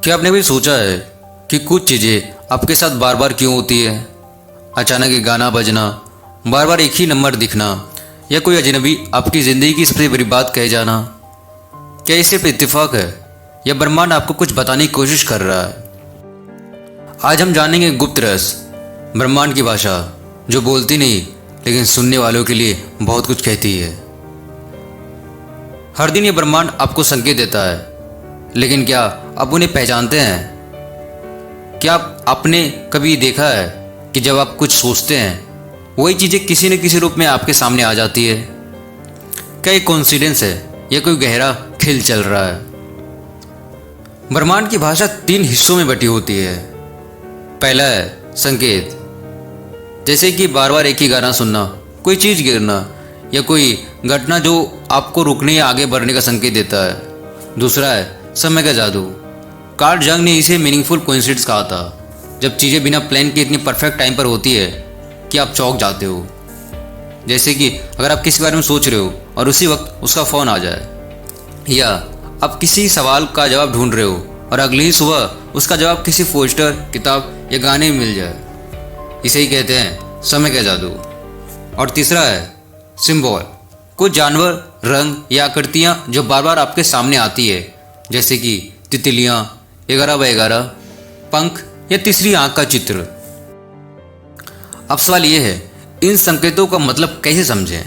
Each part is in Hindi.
क्या आपने भी सोचा है कि कुछ चीज़ें आपके साथ बार बार क्यों होती है? अचानक एक गाना बजना, बार बार एक ही नंबर दिखना, या कोई अजनबी आपकी ज़िंदगी की सबसे बड़ी बात कह जाना। क्या ये सिर्फ इत्तेफाक है या ब्रह्मांड आपको कुछ बताने की कोशिश कर रहा है? आज हम जानेंगे गुप्त रहस्य, ब्रह्मांड की भाषा जो बोलती नहीं लेकिन सुनने वालों के लिए बहुत कुछ कहती है। हर दिन ये ब्रह्मांड आपको संकेत देता है, लेकिन क्या आप उन्हें पहचानते हैं? क्या आपने कभी देखा है कि जब आप कुछ सोचते हैं वही चीज़ें किसी न किसी रूप में आपके सामने आ जाती है? क्या ये कोइंसिडेंस है या कोई गहरा खेल चल रहा है? ब्रह्मांड की भाषा 3 हिस्सों में बटी होती है। पहला है संकेत, जैसे कि बार बार एक ही गाना सुनना, कोई चीज़ गिरना या कोई घटना जो आपको रुकने या आगे बढ़ने का संकेत देता है। दूसरा है समय का जादू। कार्ल जंग ने इसे मीनिंगफुल कोइंसिडेंस कहा था, जब चीज़ें बिना प्लान के इतनी परफेक्ट टाइम पर होती है कि आप चौंक जाते हो। जैसे कि अगर आप किसी बारे में सोच रहे हो और उसी वक्त उसका फ़ोन आ जाए, या आप किसी सवाल का जवाब ढूंढ रहे हो और अगली ही सुबह उसका जवाब किसी पोस्टर, किताब या गाने में मिल जाए। इसे ही कहते हैं समय का जादू। और तीसरा है सिंबल, कुछ जानवर, रंग या आकृतियाँ जो बार बार आपके सामने आती है, जैसे कि तितलियाँ, 11x11, पंख या तीसरी आंख का चित्र। अब सवाल ये है, इन संकेतों का मतलब कैसे समझें?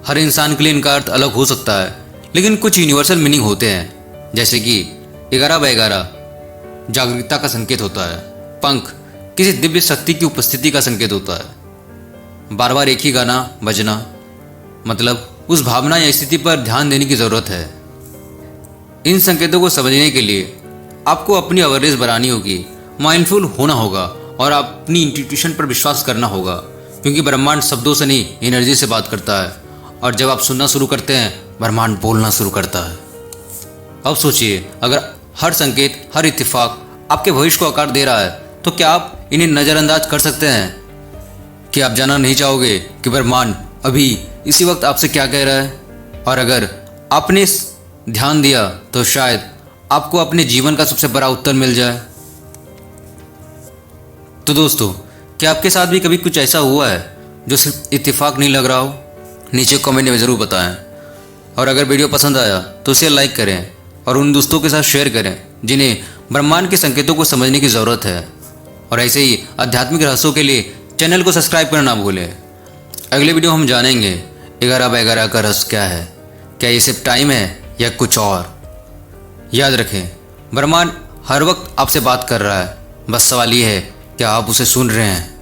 हर इंसान के लिए इनका अर्थ अलग हो सकता है, लेकिन कुछ यूनिवर्सल मीनिंग होते हैं, जैसे कि 11x11 जागरूकता का संकेत होता है, पंख किसी दिव्य शक्ति की उपस्थिति का संकेत होता है, बार बार एक ही गाना बजना मतलब उस भावना या स्थिति पर ध्यान देने की ज़रूरत है। इन संकेतों को समझने के लिए आपको अपनी अवेयरनेस बढ़ानी होगी, माइंडफुल होना होगा और अपनी इंट्यूशन पर विश्वास करना होगा, क्योंकि ब्रह्मांड शब्दों से नहीं एनर्जी से बात करता है, और जब आप सुनना शुरू करते हैं ब्रह्मांड बोलना शुरू करता है। अब सोचिए, अगर हर संकेत, हर इत्तेफाक आपके भविष्य को आकार दे रहा है, तो क्या आप इन्हें नज़रअंदाज कर सकते हैं? कि आप जानना नहीं चाहोगे कि ब्रह्मांड अभी इसी वक्त आपसे क्या कह रहा है? और अगर आपने ध्यान दिया तो शायद आपको अपने जीवन का सबसे बड़ा उत्तर मिल जाए। तो दोस्तों, क्या आपके साथ भी कभी कुछ ऐसा हुआ है जो सिर्फ इत्तेफाक नहीं लग रहा हो? नीचे कमेंट में ज़रूर बताएं। और अगर वीडियो पसंद आया तो इसे लाइक करें और उन दोस्तों के साथ शेयर करें जिन्हें ब्रह्मांड के संकेतों को समझने की ज़रूरत है। और ऐसे ही आध्यात्मिक रहस्यों के लिए चैनल को सब्सक्राइब करना ना भूलें। अगले वीडियो हम जानेंगे 11x11 का रहस्य क्या है। क्या ये सिर्फ टाइम है या कुछ और? याद रखें, ब्रह्मांड हर वक्त आपसे बात कर रहा है, बस सवाल ये है कि आप उसे सुन रहे हैं।